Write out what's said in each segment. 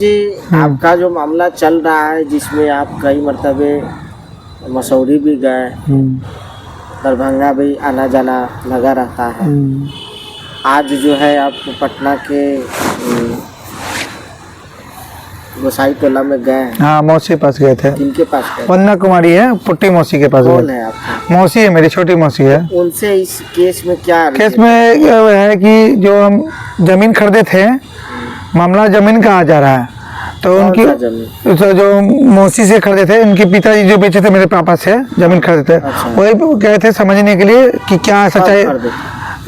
जी, आपका जो मामला चल रहा है जिसमें आप कई मरतबे मसूरी भी गए, दरभंगा भी आना जाना लगा रहता है। आज जो है आप पटना के गोसाई टोला में गए हैं। हाँ, मौसी के पास गए थे। किनके पास गए? वंदना कुमारी है, पुट्टी मौसी के पास। कौन है आपका? मौसी है, मेरी छोटी मौसी है। उनसे इस केस में क्या केस में है कि जो हम जमीन खरीदे थे, मामला जमीन का आ जा रहा है, तो उनकी तो जो मौसी से खरीदे थे, उनके पिताजी जो बेचे थे मेरे पापा से जमीन खरीदे थे। अच्छा। वही गए थे समझने के लिए कि क्या सच्चाई।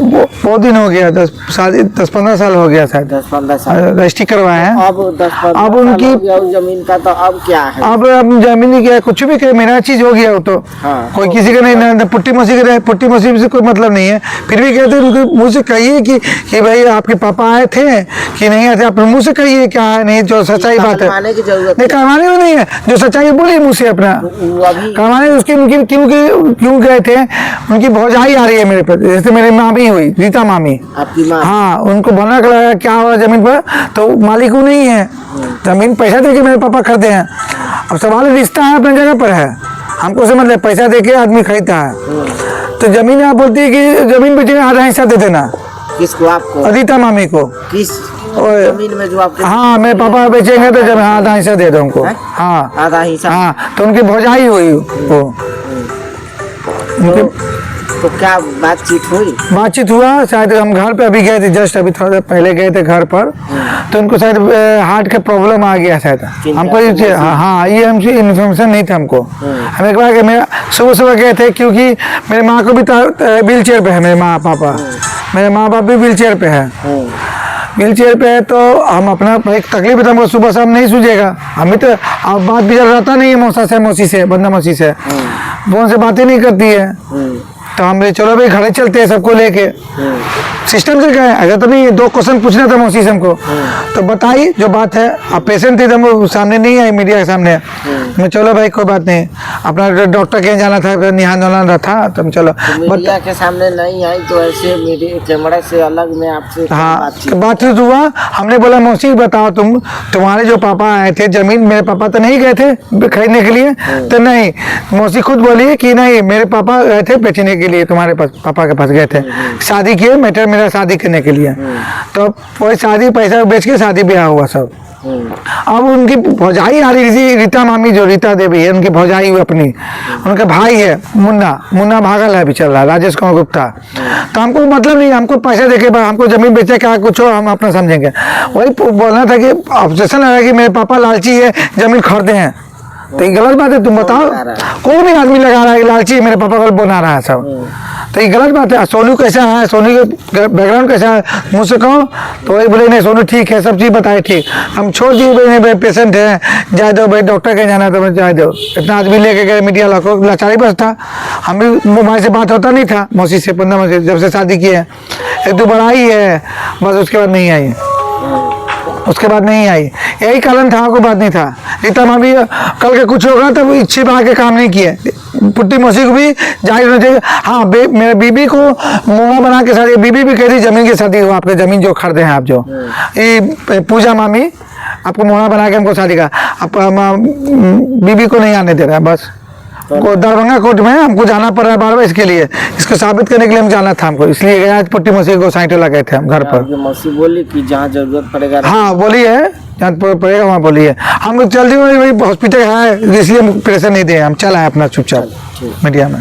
बहुत दिन हो गया, 10-15 साल हो गया शायद। 10-15 साल रजिस्ट्री करवाए हैं। अब उनकी जमीन का तो अब क्या है? अब जमीन क्या, कुछ भी करे, मेरा चीज हो गया हो तो। हाँ, कोई किसी का नहीं ना, पुट्टी मौसी का, पुट्टी मौसी से कोई मतलब नहीं है। फिर भी कहते हैं, मुझसे कहिए कि भाई आपके पापा आए थे कि नहीं आए थे, आप मुँह से कहिए क्या है नहीं, जो सच्चाई बात है। की जरूरत नहीं, करवाने में नहीं है, जो सच्चाई बोलिए मुँह से अपना करवाने। उसकी उनकी क्यों गए थे, उनकी भौजाई आ रही है मेरे पर, जैसे मेरी मामी हुई, रीता मामी। आपकी माँ? हाँ, उनको भनक लगा क्या हुआ जमीन पर, तो मालिक वो नहीं है, जमीन पैसा दे के मेरे पापा खरीदे हैं। अब सवाल रिश्ता है अपनी जगह पर है, हमको समझ ले, पैसा दे के आदमी खरीदता है। तो जमीन आप बोलती है कि जमीन बेचेंगे, आधा हिस्सा दे देना। किसको? आपको? रीता मामी को। किस जमीन में जो आपके? हाँ, मेरे पापा बेचेंगे तो जब आधा हिस्सा दे दो उनको। हाँ, आधा हिस्सा। हाँ, तो उनकी भौजाई हुई वो। उनके तो क्या बातचीत हुआ, शायद हम घर पे अभी गए थे, जस्ट अभी थोड़ा पहले गए थे घर पर, तो उनको शायद हार्ट का प्रॉब्लम आ गया शायद। हमको हाँ, ये हमसे इन्फॉर्मेशन नहीं था हमको। हम एक बार मेरा सुबह गए थे, क्योंकि मेरे माँ को भी व्हील चेयर पे है, मेरे माँ पापा, मेरे माँ बाप भी व्हील चेयर पे है। व्हील चेयर पे है तो हम अपना एक तकलीफ है, तो हमको सुबह शाम नहीं सूझेगा। हमें तो अब बात भी रहता नहीं है मौसी से, वंदना मौसी से, वो उनसे बातें नहीं करती है। तो हम चलो भाई घरे चलते हैं सबको लेके, सिस्टम से गए। अगर तो नहीं, 2 क्वेश्चन पूछना था मौसी से हमको, तो बताइए जो बात है। आप पेशेंट थे तो हम सामने नहीं आए, मीडिया के सामने। मैं चलो भाई कोई बात नहीं, अपना डॉक्टर के जाना था, निहान जाना था, तो हम चलो मीडिया के सामने नहीं आई, तो ऐसे मीडिया कैमरा से अलग में आपसे बातचीत हुआ। हमने बोला मौसी बताओ, तुम्हारे जो पापा आए थे जमीन, मेरे पापा तो नहीं गए थे खरीदने के लिए, तो नहीं, मौसी खुद बोली कि नहीं, मेरे पापा गए थे बेचने के लिए, तुम्हारे पास पापा के पास गए थे, शादी किए, मैटर मेरा शादी करने के लिए। तो वही शादी पैसा बेच के शादी ब्याह हुआ सब। अब उनकी भौजाई आ रही थी, रीता मामी, जो रीता देवी है, उनकी भौजाई अपनी, उनका भाई है मुन्ना भागल है, अभी चल रहा है, राजेश कुमार गुप्ता। तो हमको मतलब नहीं, हमको पैसा देके हमको जमीन बेचे क्या कुछ हो, हम अपना समझेंगे। वही बोलना था कि ऑब्जेक्शन लगा कि मेरे पापा लालची है, जमीन खरीदे हैं, तो ये गलत बात है। तुम बताओ, कोई भी आदमी लगा रहा है लालची मेरे पापा को बना रहा है सब, तो ये गलत बात है। सोनू कैसा है, सोनू का बैकग्राउंड कैसा है, मुझसे कहो तो वही बोले नहीं सोनू ठीक है, सब चीज़ बताए ठीक। हम छोड़ दिए भाई, पेशेंट है, जाए दो भाई, डॉक्टर के जाना तो जाए दो। इतना आदमी लेके गए, मीडिया लाखों लाचारी बस था। हम भी मोबाइल से बात होता नहीं था मौसी से, 15 मौसी जब से शादी की है, 1-2 बार आई है बस, उसके बाद नहीं आई, उसके बाद नहीं आई। यही कारण था, कोई बात नहीं था। रीता मामी कल के कुछ होगा तब इच्छी बना के काम नहीं किए। पुट्टी मौसी को भी जाहिर होना चाहिए। हाँ, मेरे बीबी को मोड़ा बना के शादी, बीबी भी कह रही जमीन की शादी हो, आपके जमीन जो खरीदे हैं आप, जो ये पूजा मामी आपको मोड़ा बना के हमको शादी का, आप बीबी को नहीं आने दे रहा है। बस दरभंगा कोर्ट में हमको जाना पड़ रहा है बार-बार, इसके लिए, इसको साबित करने के लिए हम जाना था हमको, इसलिए गए आज पुट्टी मौसी गोसाई टोला गए थे हम घर पर। मौसी बोली कि जहाँ जरूरत पड़ेगा। हाँ, बोली है, जहाँ पड़ेगा वहाँ बोली है। हम जल्दी वही हॉस्पिटल है, इसलिए हम प्रेशर नहीं दे, हम चल आए अपना चुपचाप मीडिया में।